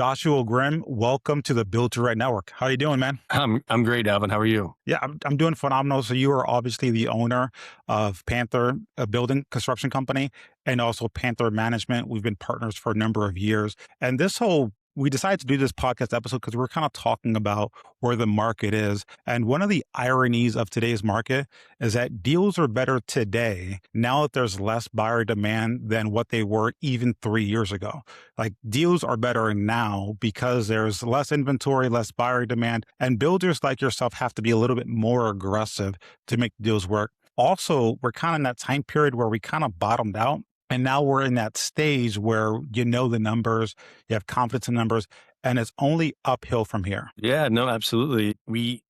Joshua Grimm, welcome to the Build to Rent Network. How you doing, man? I'm great, Alvin. How are you? Yeah, I'm doing phenomenal. So you are obviously the owner of Panther, a building construction company, and also Panther Management. We've been partners for a number of years. And we decided to do this podcast episode because we're kind of talking about where the market is. And one of the ironies of today's market is that deals are better today now that there's less buyer demand than what they were even 3 years ago. Like deals are better now because there's less inventory, less buyer demand, and builders like yourself have to be a little bit more aggressive to make deals work. Also, we're kind of in that time period where we kind of bottomed out. And now we're in that stage where you know the numbers, you have confidence in numbers, and it's only uphill from here. Yeah, no, absolutely.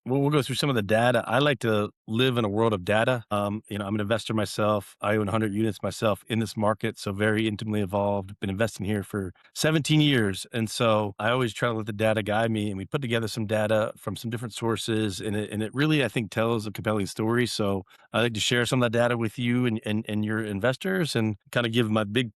We'll go through some of the data. I like to live in a world of data. I'm an investor myself. I own 100 units myself in this market, so very intimately involved. Been investing here for 17 years, and so I always try to let the data guide me. And we put together some data from some different sources, and it really I think tells a compelling story. So I like to share some of that data with you and your investors, and kind of give my big,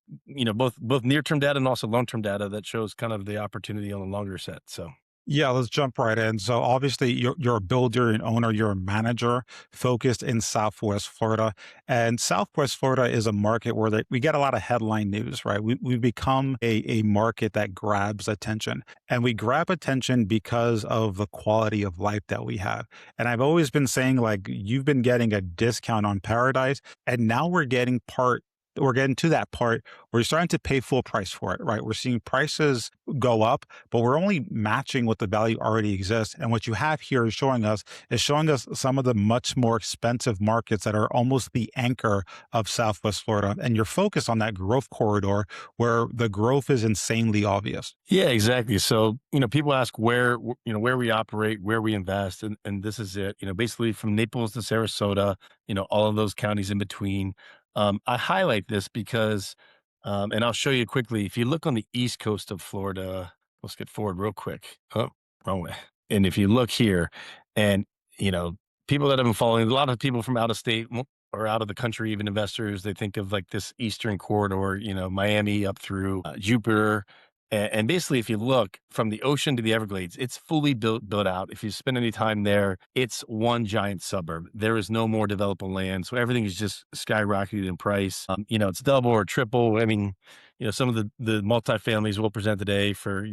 both near term data and also long term data that shows kind of the opportunity on a longer set. So. Yeah, let's jump right in. So obviously you're a builder and owner, you're a manager focused in Southwest Florida. And Southwest Florida is a market where we get a lot of headline news, right? We've become a market that grabs attention. And we grab attention because of the quality of life that we have. And I've always been saying, like, you've been getting a discount on Paradise, and now we're getting to that part where you're starting to pay full price for it, right? We're seeing prices go up, but we're only matching what the value already exists. And what you have here is showing us some of the much more expensive markets that are almost the anchor of Southwest Florida. And you're focused on that growth corridor where the growth is insanely obvious. Yeah, exactly. So, people ask where we operate, where we invest, and this is it. Basically from Naples to Sarasota, all of those counties in between. I highlight this because, and I'll show you quickly. If you look on the east coast of Florida, let's get forward real quick. Oh, wrong way. And if you look here, and you know, people that have been following, a lot of people from out of state or out of the country, even investors, they think of like this eastern corridor, Miami up through Jupiter. And basically, if you look from the ocean to the Everglades, it's fully built out. If you spend any time there, it's one giant suburb. There is no more developable land, so everything is just skyrocketed in price. It's double or triple. I mean, some of the multifamilies we'll present today for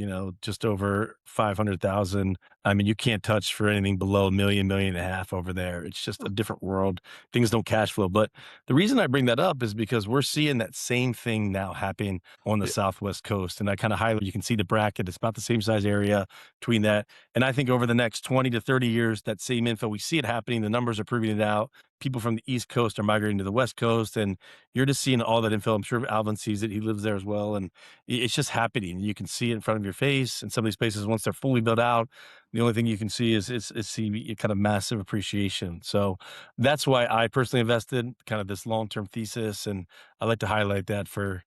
just over 500,000. I mean, you can't touch for anything below a million, million and a half over there. It's just a different world. Things don't cash flow. But the reason I bring that up is because we're seeing that same thing now happening on the Southwest coast. And I kind of highlight, you can see the bracket. It's about the same size area between that. And I think over the next 20 to 30 years, that same info, we see it happening. The numbers are proving it out. People from the East Coast are migrating to the West Coast, and you're just seeing all that info. I'm sure Alvin sees it. He lives there as well. And it's just happening. You can see it in front of your face. And some of these places, once they're fully built out, the only thing you can see is see kind of massive appreciation. So that's why I personally invested, kind of this long-term thesis. And I like to highlight that for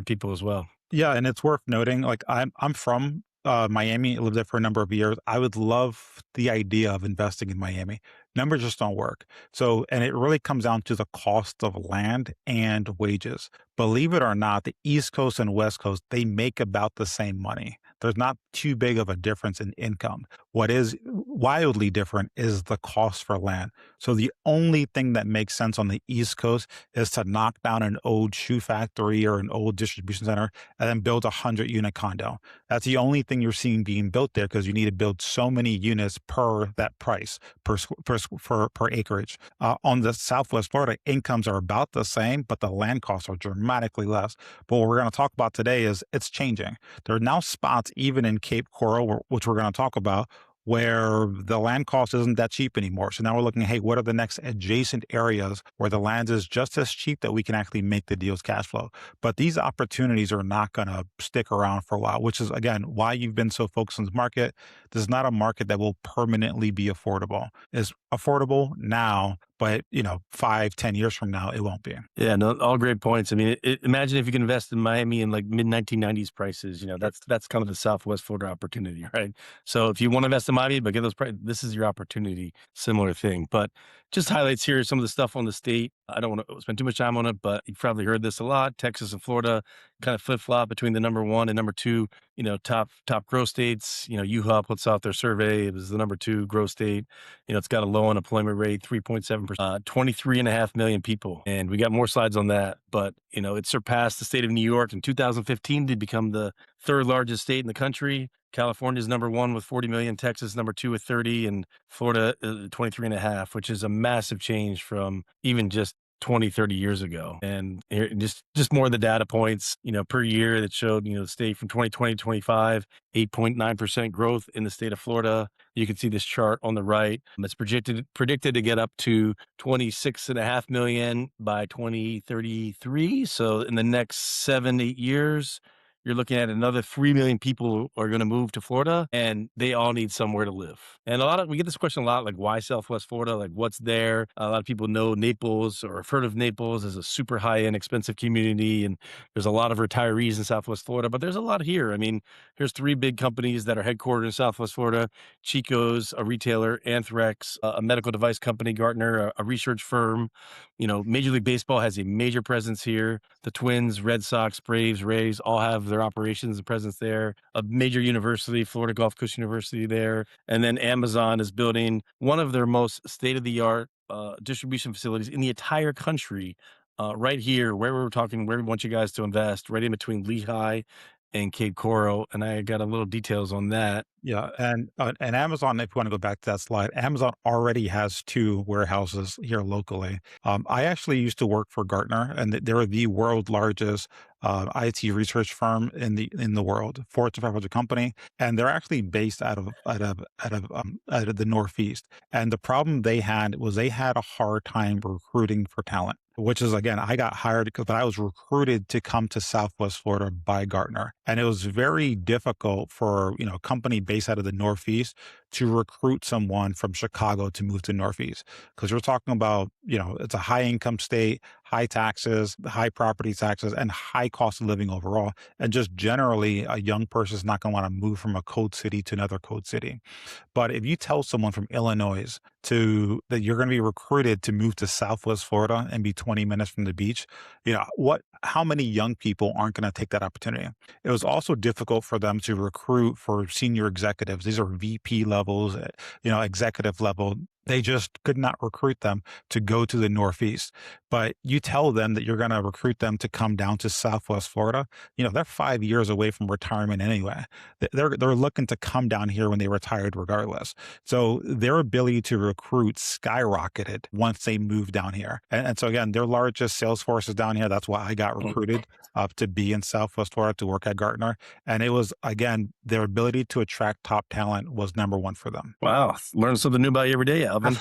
people as well. Yeah, and it's worth noting, like I'm from Miami. I lived there for a number of years. I would love the idea of investing in Miami. Numbers just don't work. So, and it really comes down to the cost of land and wages. Believe it or not, the East Coast and West Coast, they make about the same money. There's not too big of a difference in income. What is wildly different is the cost for land. So the only thing that makes sense on the East Coast is to knock down an old shoe factory or an old distribution center and then build 100 unit condo. That's the only thing you're seeing being built there because you need to build so many units per that price per acreage. On the Southwest Florida, incomes are about the same, but the land costs are dramatically less. But what we're going to talk about today is it's changing. There are now spots even in Cape Coral, which we're going to talk about, where the land cost isn't that cheap anymore. So now we're looking, hey, what are the next adjacent areas where the land is just as cheap that we can actually make the deals cash flow? But these opportunities are not going to stick around for a while, which is, again, why you've been so focused on this market. This is not a market that will permanently be affordable. It's affordable now, but 5, 10 years from now, it won't be. Yeah, no, all great points. I mean, imagine if you can invest in Miami in like mid 1990s prices. That's kind of the Southwest Florida opportunity, right? So if you want to invest in Miami, but get those prices, this is your opportunity. Similar thing, but just highlights here some of the stuff on the state. I don't want to spend too much time on it, but you've probably heard this a lot. Texas and Florida kind of flip flop between the number one and number two, top growth states. UHA puts out their survey. It was the number two growth state. It's got a low unemployment rate, 3.7%, 23.5 million people. And we got more slides on that. But, it surpassed the state of New York in 2015 to become the third largest state in the country. California is number one with 40 million, Texas number two with 30, and Florida 23 and a half, which is a massive change from even just 20, 30 years ago. And just more of the data points, per year that showed, the state from 2020 to 25, 8.9% growth in the state of Florida. You can see this chart on the right. It's predicted to get up to 26.5 million by 2033. So in the next 7, 8 years, you're looking at another 3 million people are going to move to Florida, and they all need somewhere to live. And we get this question a lot, like, why Southwest Florida? Like, what's there? A lot of people know Naples or have heard of Naples as a super high end, expensive community. And there's a lot of retirees in Southwest Florida, but there's a lot here. I mean, here's three big companies that are headquartered in Southwest Florida: Chico's, a retailer; Anthrax, a medical device company; Gartner, a research firm. Major League Baseball has a major presence here. The Twins, Red Sox, Braves, Rays all have their operations and presence there. A major university, Florida Gulf Coast University there. And then Amazon is building one of their most state-of-the-art distribution facilities in the entire country, right here, where we're talking, where we want you guys to invest, right in between Lehigh and Cape Coral. And I got a little details on that. Yeah, and Amazon, if you want to go back to that slide, Amazon already has 2 warehouses here locally. I actually used to work for Gartner, and they're the world's largest IT research firm in the world, Fortune 500 company, and they're actually based out of the Northeast. And the problem they had was they had a hard time recruiting for talent. Which is, again, I got hired because I was recruited to come to Southwest Florida by Gartner. And it was very difficult for, a company based out of the Northeast to recruit someone from Chicago to move to Northeast. Because we're talking about, it's a high income state, high taxes, high property taxes, and high cost of living overall. And just generally, a young person is not going to want to move from a code city to another code city. But if you tell someone from Illinois that you're going to be recruited to move to Southwest Florida and be 20 minutes from the beach, how many young people aren't going to take that opportunity? It was also difficult for them to recruit for senior executives. These are VP levels, executive level. They just could not recruit them to go to the Northeast. But you tell them that you're going to recruit them to come down to Southwest Florida. They're 5 years away from retirement anyway. They're looking to come down here when they retired regardless. So their ability to recruit skyrocketed once they moved down here. And so again, their largest sales force is down here. That's why I got recruited to be in Southwest Florida to work at Gartner. And it was, again, their ability to attract top talent was number one for them. Wow. Learn something new about you every day, Alvin.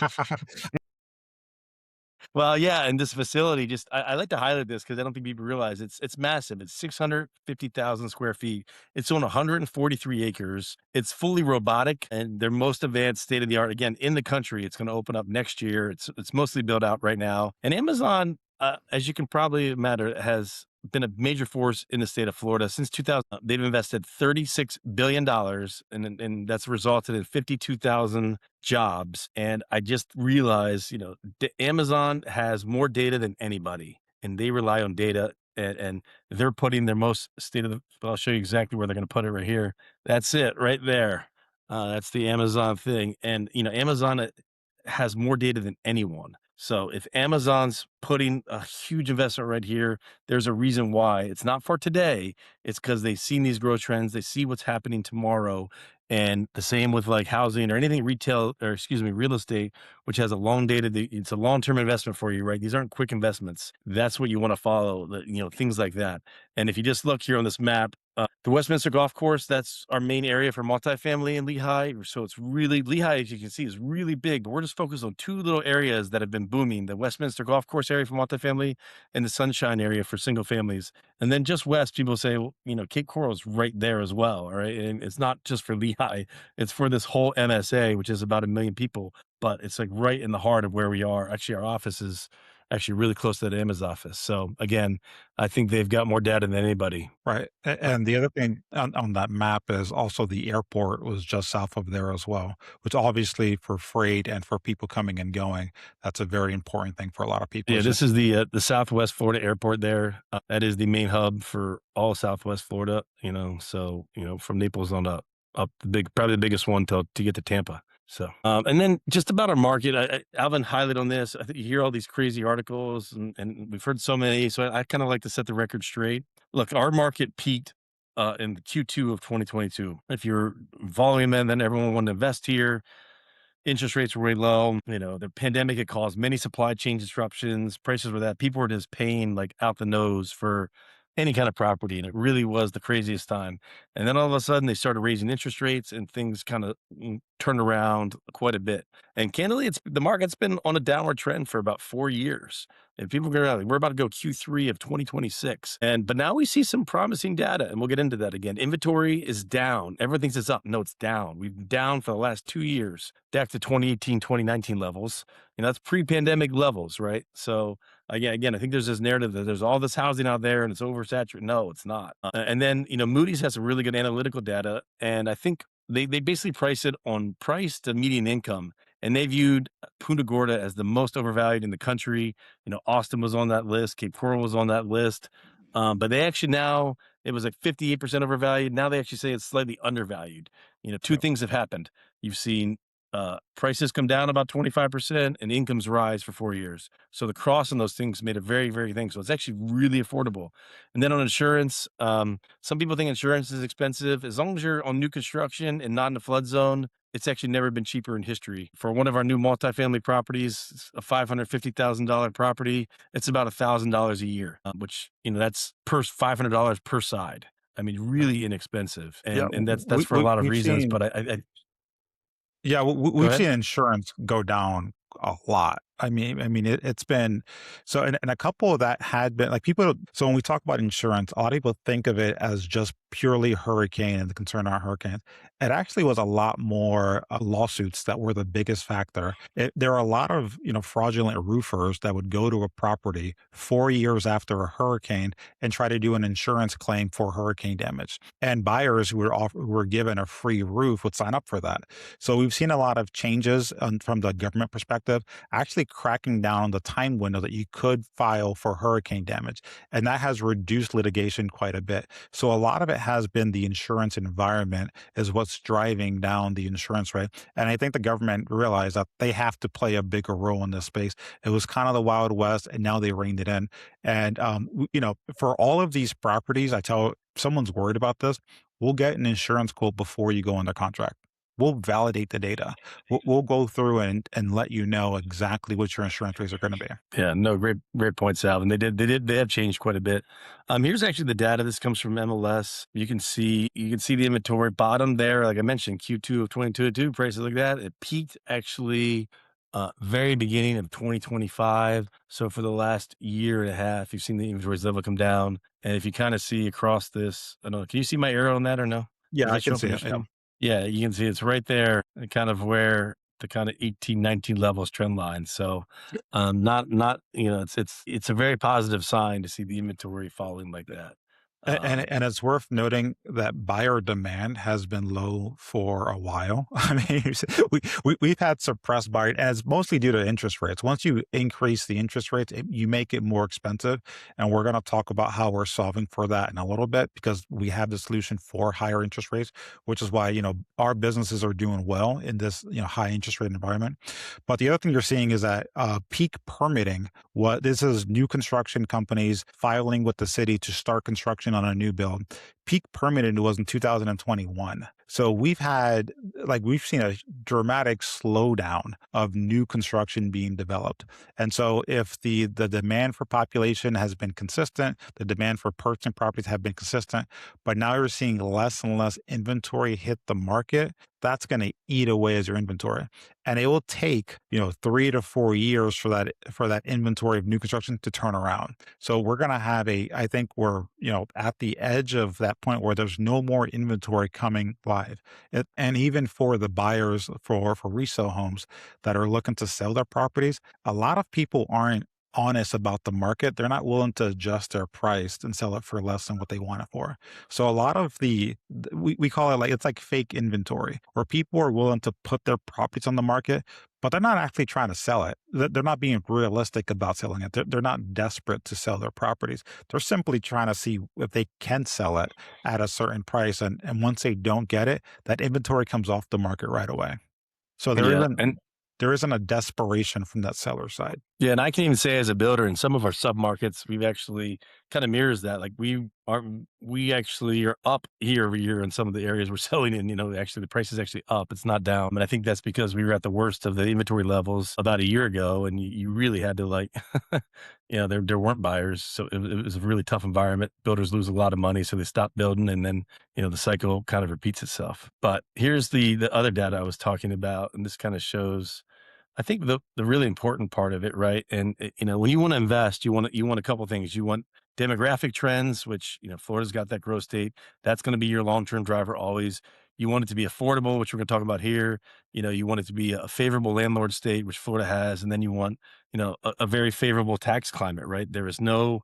Well, yeah, and this facility just I like to highlight this because I don't think people realize it's massive. It's 650,000 square feet. It's on 143 acres. It's fully robotic and their most advanced state of the art again in the country. It's going to open up next year. It's mostly built out right now. And Amazon, as you can probably imagine, has been a major force in the state of Florida since 2000. They've invested $36 billion, and that's resulted in 52,000 jobs. And I just realized, Amazon has more data than anybody, and they rely on data. And they're putting their most state of the. I'll show you exactly where they're going to put it right here. That's it, right there. That's the Amazon thing, and Amazon has more data than anyone. So if Amazon's putting a huge investment right here, there's a reason why. It's not for today. It's because they've seen these growth trends. They see what's happening tomorrow. And the same with like housing or anything retail, or excuse me, real estate, which has a long dated, it's a long-term investment for you, right? These aren't quick investments. That's what you want to follow, things like that. And if you just look here on this map, the Westminster Golf Course, that's our main area for multifamily in Lehigh. So it's really, Lehigh, as you can see, is really big, but we're just focused on 2 little areas that have been booming: the Westminster Golf Course area for multifamily and the Sunshine area for single families. And then just west, people say, well, Cape Coral is right there as well. All right. And it's not just for Lehigh, it's for this whole MSA, which is about 1 million people, but it's like right in the heart of where we are. Actually, our office is actually really close to the Amazon office. So again, I think they've got more data than anybody. Right, Uh, and the other thing on that map is also the airport was just south of there as well, which obviously for freight and for people coming and going, that's a very important thing for a lot of people. Yeah, It's this just is the Southwest Florida airport there. That is the main hub for all Southwest Florida, so, from Naples on up the probably the biggest one to get to Tampa. So, and then just about our market, Alvin highlighted on this. I think you hear all these crazy articles and we've heard so many. So I kind of like to set the record straight. Look, our market peaked in Q2 of 2022. If you're volume and then everyone wanted to invest here, interest rates were way low. The pandemic had caused many supply chain disruptions. Prices were that people were just paying like out the nose for any kind of property. And it really was the craziest time. And then all of a sudden they started raising interest rates and things kind of turned around quite a bit. And candidly, the market's been on a downward trend for about 4 years. And people go, we're about to go Q3 of 2026. But now we see some promising data, and we'll get into that again. Inventory is down. Everyone thinks it's up. No, it's down. We've been down for the last 2 years, back to 2018, 2019 levels. That's pre-pandemic levels, right? So again, I think there's this narrative that there's all this housing out there and it's oversaturated. No, it's not. And then Moody's has some really good analytical data, and I think they basically price it on price to median income, and they viewed Punta Gorda as the most overvalued in the country. Austin was on that list, Cape Coral was on that list, but they actually now it was like 58% overvalued. Now they actually say it's slightly undervalued. Two yep. things have happened. You've seen prices come down about 25% and incomes rise for 4 years. So the cross on those things made a very, very thing. So it's actually really affordable. And then on insurance, some people think insurance is expensive. As long as you're on new construction and not in a flood zone, it's actually never been cheaper in history. For one of our new multifamily properties, it's a $550,000 property. It's about $1,000 a year, which that's per $500 per side. I mean, Yeah, really inexpensive, yeah, and that's for a lot of we've reasons. seen But I yeah, go we've ahead. seen insurance go down a lot. It's been so, and a couple of that had been like people. So when we talk about insurance, a lot of people think of it as just purely hurricane and the concern around hurricanes. It actually was a lot more lawsuits that were the biggest factor. There are a lot of fraudulent roofers that would go to a property 4 years after a hurricane and try to do an insurance claim for hurricane damage, and buyers who were given a free roof would sign up for that. So we've seen a lot of changes from the government perspective, actually cracking down on the time window that you could file for hurricane damage. And that has reduced litigation quite a bit. So a lot of it has been the insurance environment is what's driving down the insurance rate. And I think the government realized that they have to play a bigger role in this space. It was kind of the Wild West, and now they reined it in. And, for all of these properties, I tell someone's worried about this, we'll get an insurance quote before you go under contract. We'll validate the data. We'll go through and let you know exactly what your insurance rates are going to be. Yeah, no, great point, Sal. And they have changed quite a bit. Here's actually the data. This comes from MLS. You can see the inventory bottom there. Like I mentioned, Q2 of 2022, prices like that. It peaked actually very beginning of 2025. So for the last year and a half, you've seen the inventories level come down. And if you kind of see across this, I don't know, can you see my arrow on that or no? Yeah, Does I that show can up see on your it. Yeah. screen? Yeah, you can see it's right there, kind of where the kind of 18, 19 levels trend line. So not it's a very positive sign to see the inventory falling like that. And it's worth noting that buyer demand has been low for a while. I mean, we've had suppressed buyer, and it's mostly due to interest rates. Once you increase the interest rates, you make it more expensive. And we're going to talk about how we're solving for that in a little bit because we have the solution for higher interest rates, which is why our businesses are doing well in this high interest rate environment. But the other thing you're seeing is that peak permitting. What this is new construction companies filing with the city to start construction on a new build. Peak permitting was in 2021. So we've seen a dramatic slowdown of new construction being developed. And so if the demand for population has been consistent, the demand for purchasing properties have been consistent, but now you're seeing less and less inventory hit the market, that's going to eat away as your inventory. And it will take, 3 to 4 years for that inventory of new construction to turn around. So we're going to have I think we're, at the edge of that point where there's no more inventory coming live. And even for the buyers for resale homes that are looking to sell their properties, a lot of people aren't honest about the market, they're not willing to adjust their price and sell it for less than what they want it for. So a lot of we call it like it's like fake inventory where people are willing to put their properties on the market, but they're not actually trying to sell it. They're not being realistic about selling it. They're not desperate to sell their properties. They're simply trying to see if they can sell it at a certain price. And once they don't get it, that inventory comes off the market right away. So Yeah, and there isn't a desperation from that seller side. yeah, and I can even say as a builder in some of our submarkets, we've actually kind of mirrors that. Like we actually are up year over year in some of the areas we're selling in. Actually the price is actually up. It's not down. And I think that's because we were at the worst of the inventory levels about a year ago, and you really had to like, there weren't buyers, so it was a really tough environment. Builders lose a lot of money, so they stop building, and then the cycle kind of repeats itself. But here's the other data I was talking about, and this kind of shows I think the really important part of it, right? And when you want to invest, you want a couple things. You want demographic trends, which Florida's got that growth state. That's going to be your long term driver always. You want it to be affordable, which we're going to talk about here. You want it to be a favorable landlord state, which Florida has, and then you want a very favorable tax climate, right? There is no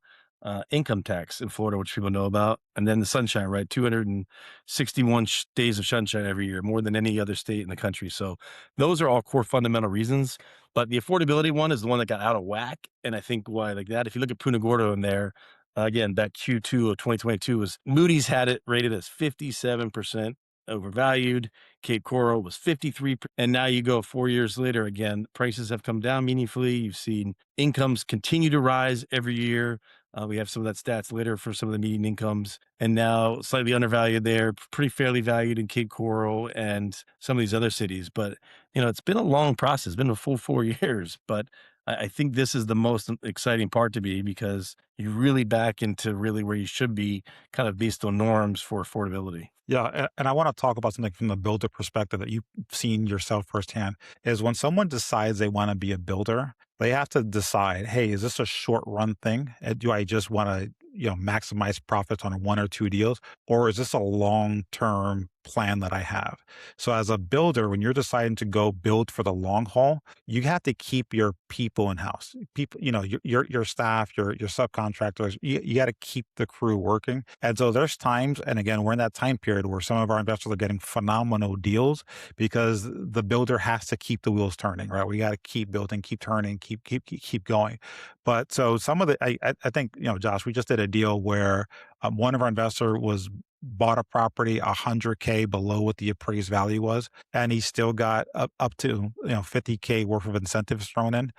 income tax in Florida, which people know about, and then the sunshine, right? 261 days of sunshine every year, more than any other state in the country. So those are all core fundamental reasons, but the affordability one is the one that got out of whack, and I think why like that, if you look at Punta Gorda in there, again, that Q2 of 2022 was Moody's had it rated as 57% overvalued. Cape Coral was 53%, and now you go 4 years later, again, prices have come down meaningfully. You've seen incomes continue to rise every year. We have some of that stats later for some of the median incomes, and now slightly undervalued there, pretty fairly valued in Cape Coral and some of these other cities. But it's been a long process. It's been a full 4 years, but I think this is the most exciting part to me because you really back into really where you should be, kind of based on norms for affordability. Yeah, and I want to talk about something from the builder perspective that you've seen yourself firsthand. Is when someone decides they want to be a builder, they have to decide, hey, is this a short run thing? Do I just want to maximize profits on one or two deals, or is this a long term plan that I have? So as a builder, when you're deciding to go build for the long haul, you have to keep your people in house. People, your staff, your subcontractors. You got to keep the crew working. And so there's times, and again, we're in that time period where some of our investors are getting phenomenal deals because the builder has to keep the wheels turning, right? We got to keep building, keep turning, keep going. But so some of the, I think, Josh, we just did a deal where one of our investor was bought a property 100K below what the appraised value was, and he still got up to 50K worth of incentives thrown in.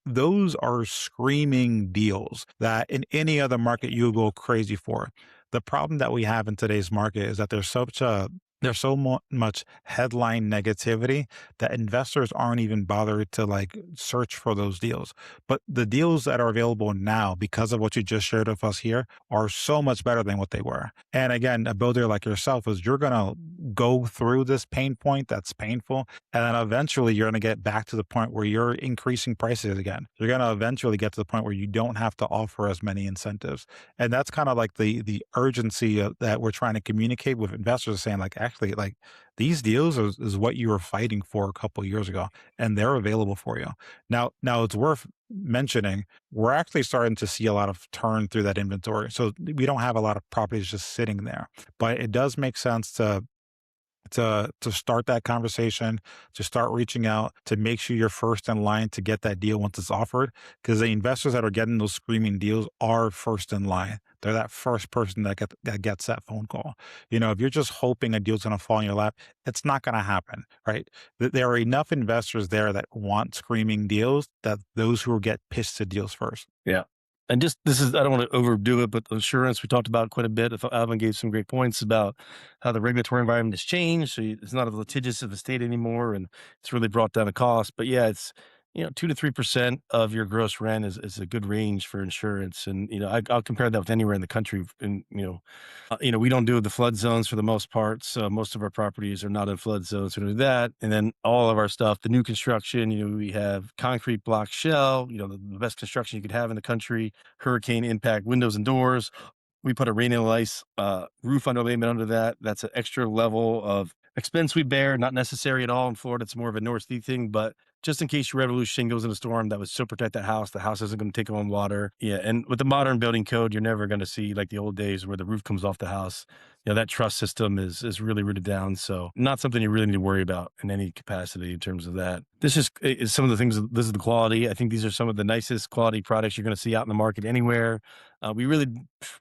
Those are screaming deals that in any other market you would go crazy for. The problem that we have in today's market is that there's so much headline negativity that investors aren't even bothered to like search for those deals. But the deals that are available now, because of what you just shared with us here, are so much better than what they were. And again, a builder like yourself is you're going to go through this pain point that's painful. And then eventually you're going to get back to the point where you're increasing prices again. You're going to eventually get to the point where you don't have to offer as many incentives. And that's kind of like the urgency that we're trying to communicate with investors, saying like, actually, like these deals is what you were fighting for a couple of years ago, and they're available for you. Now it's worth mentioning, we're actually starting to see a lot of turn through that inventory. So we don't have a lot of properties just sitting there, but it does make sense to start that conversation, to start reaching out, to make sure you're first in line to get that deal once it's offered. Because the investors that are getting those screaming deals are first in line. They're that first person that gets that phone call. If you're just hoping a deal's going to fall in your lap, it's not going to happen, right? There are enough investors there that want screaming deals that those who get pissed at deals first. Yeah. And just this is I don't want to overdo it, but the insurance we talked about quite a bit. I thought Alvin gave some great points about how the regulatory environment has changed. So it's not as litigious of a state anymore, and it's really brought down the cost. But yeah, it's 2 to 3% of your gross rent is a good range for insurance, and I'll compare that with anywhere in the country. And we don't do the flood zones for the most part, so most of our properties are not in flood zones. We don't do that, and then all of our stuff, the new construction, we have concrete block shell, the best construction you could have in the country, hurricane impact windows and doors. We put a rain and ice roof underlayment under that. That's an extra level of expense we bear, not necessary at all in Florida. It's more of a Northeast thing, but just in case your ever lose shingles in a storm, that would still protect that house. The house isn't going to take on water. Yeah, and with the modern building code, you're never going to see like the old days where the roof comes off the house. That truss system is really rooted down. So not something you really need to worry about in any capacity in terms of that. This is some of the things. This is the quality. I think these are some of the nicest quality products you're going to see out in the market anywhere. We really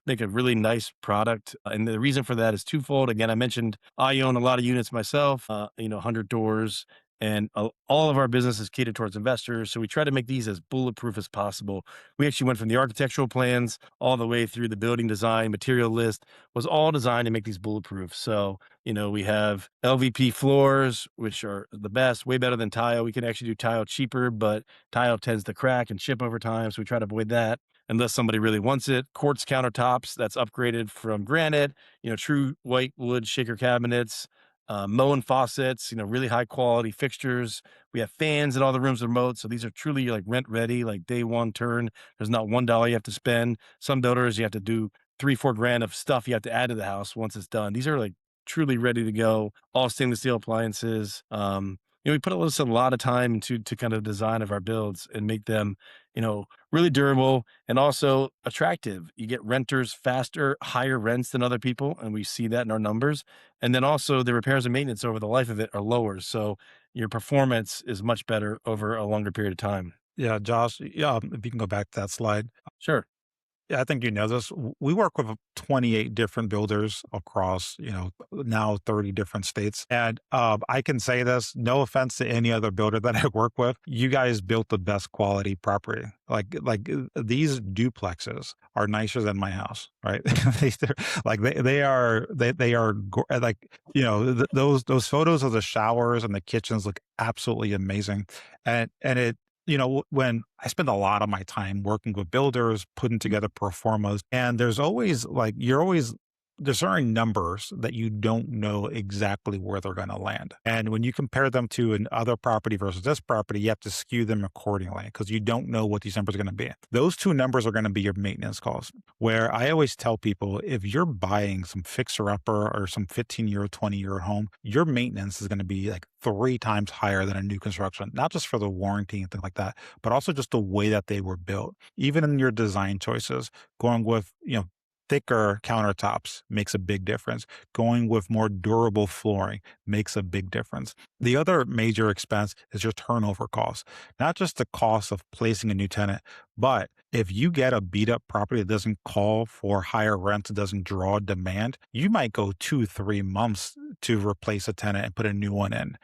make a really nice product, and the reason for that is twofold. Again, I mentioned I own a lot of units myself. 100 doors, and all of our business is catered towards investors. So we try to make these as bulletproof as possible. We actually went from the architectural plans all the way through the building design, material list was all designed to make these bulletproof. So, we have LVP floors, which are the best, way better than tile. We can actually do tile cheaper, but tile tends to crack and chip over time. So we try to avoid that unless somebody really wants it. Quartz countertops that's upgraded from granite, true white wood shaker cabinets, Moen faucets, really high quality fixtures. We have fans in all the rooms remote. So these are truly like rent ready, like day one turn. There's not $1 you have to spend. Some builders, you have to do 3, 4 grand of stuff you have to add to the house once it's done. These are like truly ready to go, all stainless steel appliances. We put a lot of time into to kind of design of our builds and make them, really durable and also attractive. You get renters faster, higher rents than other people, and we see that in our numbers. And then also the repairs and maintenance over the life of it are lower. So your performance is much better over a longer period of time. Yeah, Josh, yeah, if you can go back to that slide. Sure. Yeah, I think you know this. We work with 28 different builders across, now 30 different states. And I can say this, no offense to any other builder that I work with. You guys built the best quality property. These duplexes are nicer than my house, right? They are those photos of the showers and the kitchens look absolutely amazing. And when I spend a lot of my time working with builders, putting together pro formas, and there's certain numbers that you don't know exactly where they're going to land. And when you compare them to another property versus this property, you have to skew them accordingly because you don't know what these numbers are going to be. Those two numbers are going to be your maintenance costs. Where I always tell people, if you're buying some fixer upper or some 15-year, 20-year home, your maintenance is going to be like 3 times higher than a new construction, not just for the warranty and things like that, but also just the way that they were built. Even in your design choices, going with, thicker countertops makes a big difference. Going with more durable flooring makes a big difference. The other major expense is your turnover costs, not just the cost of placing a new tenant, but if you get a beat up property that doesn't call for higher rents, it doesn't draw demand, you might go 2, 3 months to replace a tenant and put a new one in.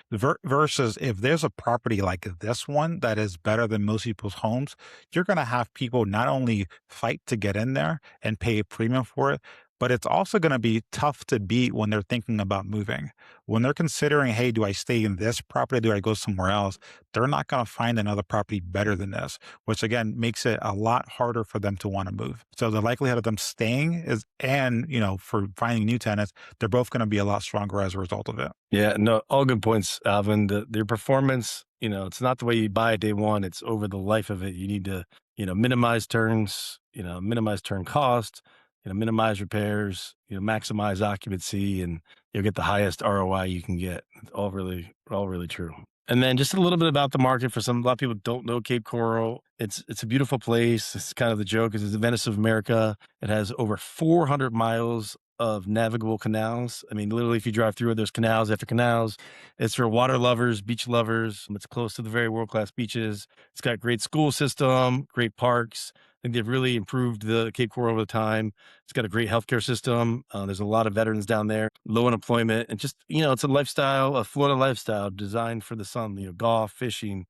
Versus if there's a property like this one that is better than most people's homes, you're going to have people not only fight to get in there and pay a premium for it, but it's also going to be tough to beat when they're thinking about moving. When they're considering, hey, do I stay in this property? Do I go somewhere else? They're not going to find another property better than this, which again makes it a lot harder for them to want to move. So the likelihood of them staying for finding new tenants, they're both going to be a lot stronger as a result of it. Yeah, no, all good points, Alvin. Their performance, it's not the way you buy it day one, it's over the life of it. You need to, minimize turns, minimize turn cost, minimize repairs, maximize occupancy, and you'll get the highest ROI you can get. It's all really true. And then just a little bit about the market for a lot of people don't know Cape Coral. It's a beautiful place. It's kind of the joke is it's the Venice of America. It has over 400 miles of navigable canals. I mean, literally, if you drive through it, there's canals after canals. It's for water lovers, beach lovers. It's close to the very world-class beaches. It's got great school system, great parks. I think they've really improved the Cape Coral over time. It's got a great healthcare system. There's a lot of veterans down there, low unemployment, and just, it's a lifestyle, a Florida lifestyle designed for the sun, golf, fishing,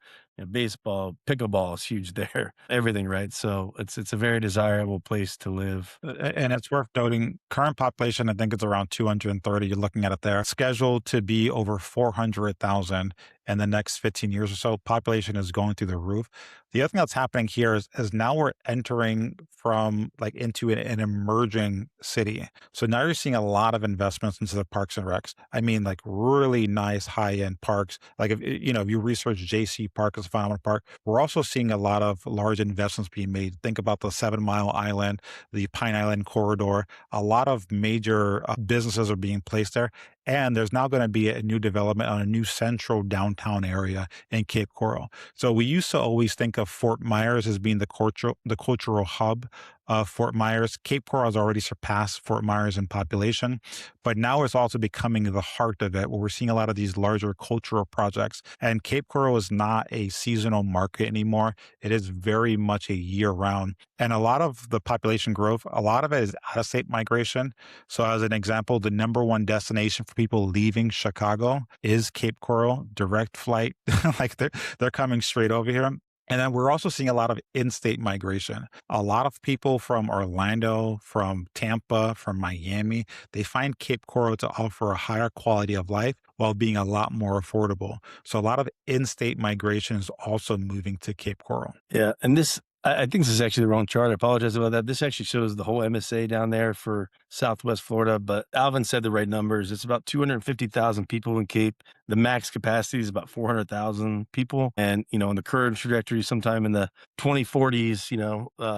baseball, pickleball is huge there, everything, right? So it's a very desirable place to live. And it's worth noting, current population, I think it's around 230. You're looking at it there. Scheduled to be over 400,000 in the next 15 years or so. Population is going through the roof. The other thing that's happening here is now we're entering from into an emerging city. So now you're seeing a lot of investments into the parks and recs. I mean, like really nice high end parks. Like if you research JC Park as a phenomenal park, we're also seeing a lot of large investments being made. Think about the 7 Mile Island, the Pine Island corridor. A lot of major businesses are being placed there. And there's now going to be a new development on a new central downtown area in Cape Coral. So we used to always think of Fort Myers as being the cultural hub of Fort Myers. Cape Coral has already surpassed Fort Myers in population, but now it's also becoming the heart of it, where we're seeing a lot of these larger cultural projects. And Cape Coral is not a seasonal market anymore. It is very much a year round. And a lot of the population growth, a lot of it is out of state migration. So, as an example, the number one destination for people leaving Chicago is Cape Coral, direct flight. Like they're coming straight over here. And then we're also seeing a lot of in-state migration. A lot of people from Orlando, from Tampa, from Miami, they find Cape Coral to offer a higher quality of life while being a lot more affordable. So a lot of in-state migration is also moving to Cape Coral. Yeah, and I think this is actually the wrong chart. I apologize about that. This actually shows the whole MSA down there for Southwest Florida, but Alvin said the right numbers. It's about 250,000 people in Cape. The max capacity is about 400,000 people, and in the current trajectory, sometime in the 2040s,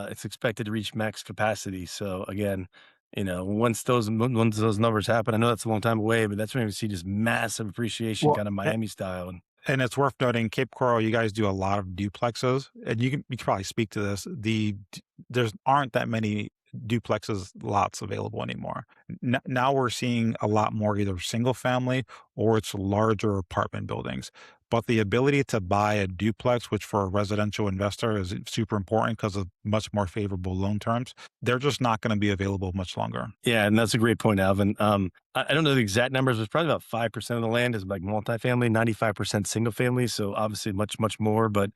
it's expected to reach max capacity. So again, once those numbers happen, I know that's a long time away, but that's when we see just massive appreciation, Well, kind of Miami style. And and it's worth noting, Cape Coral, you guys do a lot of duplexes, and you can probably speak to this. There's aren't that many duplexes lots available anymore. Now we're seeing a lot more either single family or it's larger apartment buildings. But the ability to buy a duplex, which for a residential investor is super important because of much more favorable loan terms, they're just not going to be available much longer. yeah, and that's a great point, Alvin. I don't know the exact numbers, but it's probably about 5% of the land is like multifamily, 95% single family. So obviously much, much more. But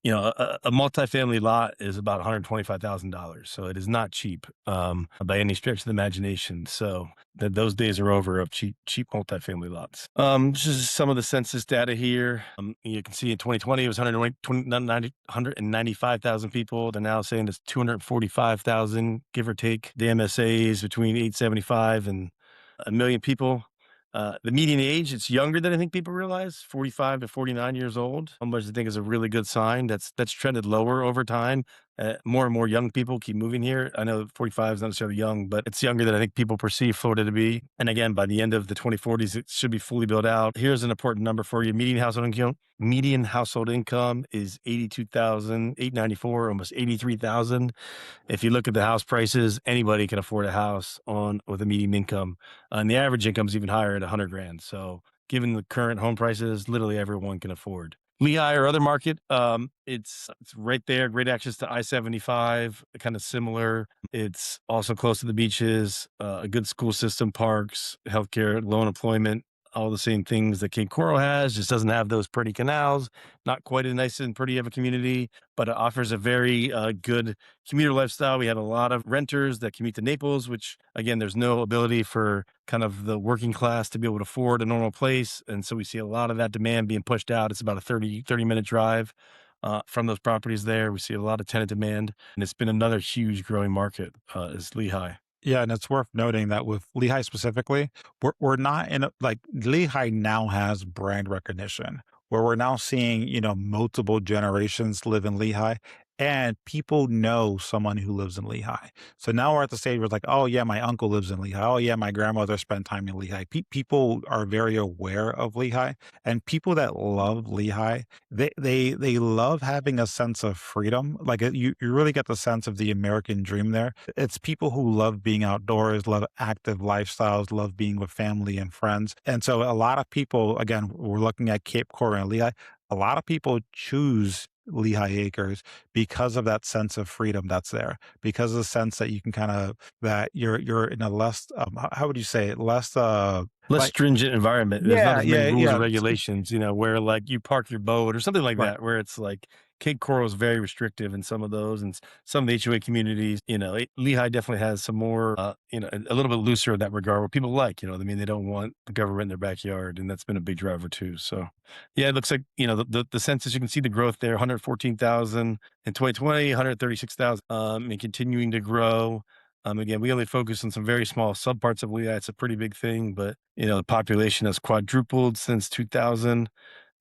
a multifamily lot is about $125,000. So it is not cheap by any stretch of the imagination. So those days are over of cheap multifamily lots. This is some of the census data here. You can see in 2020, it was 195,000 people. They're now saying it's 245,000, give or take. The MSAs between 875 and a million people. The median age, it's younger than I think people realize, 45 to 49 years old, which I think is a really good sign. That's trended lower over time. More and more young people keep moving here. I know 45 is not necessarily young, but it's younger than I think people perceive Florida to be. And again, by the end of the 2040s, it should be fully built out. Here's an important number for you. Median household income is 82,894, almost 83,000. If you look at the house prices, anybody can afford a house on with a median income, and the average income is even higher at 100 grand. So, given the current home prices, literally everyone can afford. Lehigh or other market, it's right there. Great access to I-75, kind of similar. It's also close to the beaches, a good school system, parks, healthcare, low unemployment, all the same things that Cape Coral has. Just doesn't have those pretty canals. Not quite as nice and pretty of a community, but it offers a very good commuter lifestyle. We have a lot of renters that commute to Naples, which again, there's no ability for kind of the working class to be able to afford a normal place. And so we see a lot of that demand being pushed out. It's about a 30-minute drive from those properties there. We see a lot of tenant demand, and it's been another huge growing market is Lehigh. Yeah, and it's worth noting that with Lehigh specifically, we're not in a like Lehigh now has brand recognition where we're now seeing, multiple generations live in Lehigh and people know someone who lives in Lehigh. So now we're at the stage where it's like, oh yeah, my uncle lives in Lehigh. Oh yeah, my grandmother spent time in Lehigh. People are very aware of Lehigh, and people that love Lehigh, they love having a sense of freedom. Like you really get the sense of the American dream there. It's people who love being outdoors, love active lifestyles, love being with family and friends. And so a lot of people, again, we're looking at Cape Coral and Lehigh, a lot of people choose Lehigh Acres because of that sense of freedom that's there, because of the sense that you can that you're in a less how would you say it? Less Less like stringent environment. There's not yeah, as many yeah, rules or yeah. regulations, where like you park your boat or something like Right. that, where it's like Cape Coral is very restrictive in some of those and some of the HOA communities, Lehigh definitely has some more, a little bit looser in that regard where people like, I mean, they don't want the government in their backyard. And that's been a big driver too. So yeah, it looks like, the census, you can see the growth there, 114,000 in 2020, 136,000, and continuing to grow. Again, we only focus on some very small subparts of Lehigh. It's a pretty big thing, but the population has quadrupled since 2000.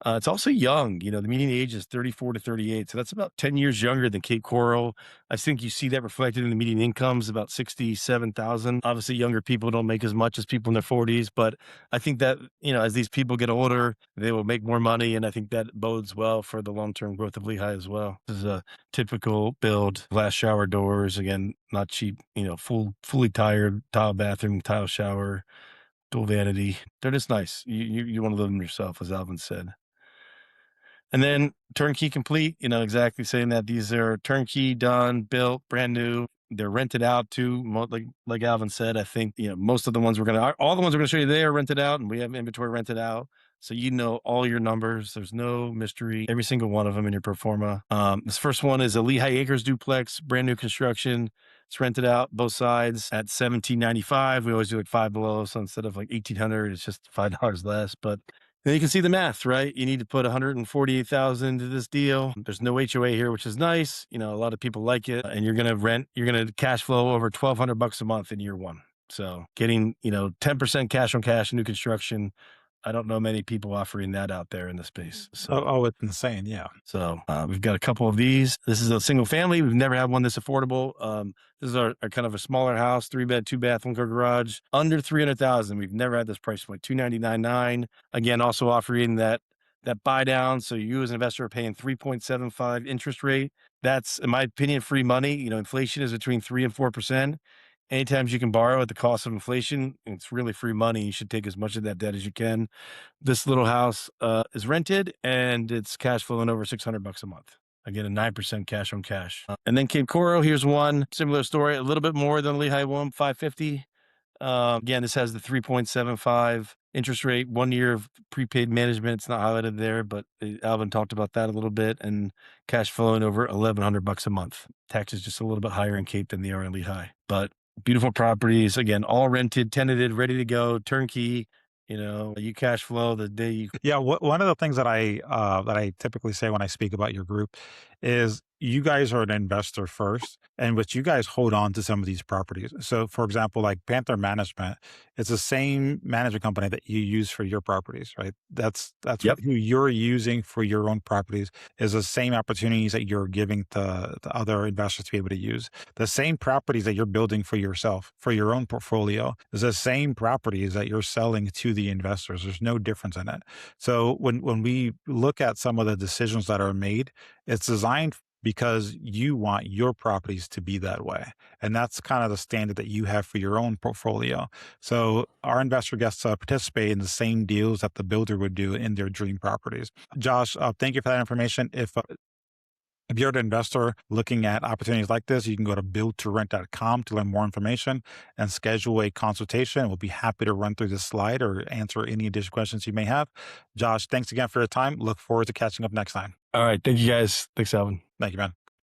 It's also young. The median age is 34 to 38. So that's about 10 years younger than Cape Coral. I think you see that reflected in the median incomes, about 67,000. Obviously, younger people don't make as much as people in their 40s, but I think that, as these people get older, they will make more money. And I think that bodes well for the long term growth of Lehigh as well. This is a typical build, glass shower doors, again, not cheap, fully tired, tile bathroom, tile shower, dual vanity. They're just nice. You want to live them yourself, as Alvin said. And then turnkey complete, exactly saying that these are turnkey, done, built, brand new. They're rented out too. Like Alvin said, I think most of the ones all the ones we're gonna show you today are rented out, and we have inventory rented out. So all your numbers. There's no mystery. Every single one of them in your pro forma. This first one is a Lehigh Acres duplex, brand new construction. It's rented out both sides at 1795. We always do like five below, so instead of like 1800, it's just $5 less. But then you can see the math, right? You need to put 148,000 into this deal. There's no HOA here, which is nice. A lot of people like it, and you're going to cash flow over 1,200 bucks a month in year one. So getting, 10% cash on cash new construction. I don't know many people offering that out there in the space. Oh, oh, it's insane. Yeah. So we've got a couple of these. This is a single family. We've never had one this affordable. This is our kind of a smaller house, 3 bed, 2 bath, 1 car garage, under 300,000. We've never had this price point, 299.9. Again, also offering that buy down. So you as an investor are paying 3.75 interest rate. That's, in my opinion, free money. Inflation is between 3 and 4%. Anytime you can borrow at the cost of inflation, it's really free money. You should take as much of that debt as you can. This little house is rented and it's cash flowing over 600 bucks a month. Again, a 9% cash on cash. And then Cape Coral, here's one similar story, a little bit more than Lehigh one, 550. Again, this has the 3.75 interest rate, 1 year of prepaid management. It's not highlighted there, but Alvin talked about that a little bit, and cash flowing over 1,100 bucks a month. Taxes just a little bit higher in Cape than they are in Lehigh, but beautiful properties. Again, all rented, tenanted, ready to go, turnkey. You cash flow the day you. Yeah, one of the things that I typically say when I speak about your group is you guys are an investor first, and but you guys hold on to some of these properties. So, for example, like Panther Management, it's the same management company that you use for your properties, right? That's Yep. who you're using for your own properties is the same opportunities that you're giving to other investors to be able to use. The same properties that you're building for yourself, for your own portfolio, is the same properties that you're selling to the investors. There's no difference in it. So when we look at some of the decisions that are made, it's designed because you want your properties to be that way. And that's kind of the standard that you have for your own portfolio. So our investor gets to participate in the same deals that the builder would do in their dream properties. Josh, thank you for that information. If you're an investor looking at opportunities like this, you can go to buildtorent.com to learn more information and schedule a consultation. We'll be happy to run through this slide or answer any additional questions you may have. Josh, thanks again for your time. Look forward to catching up next time. All right. Thank you guys. Thanks, Alvin. Thank you, man.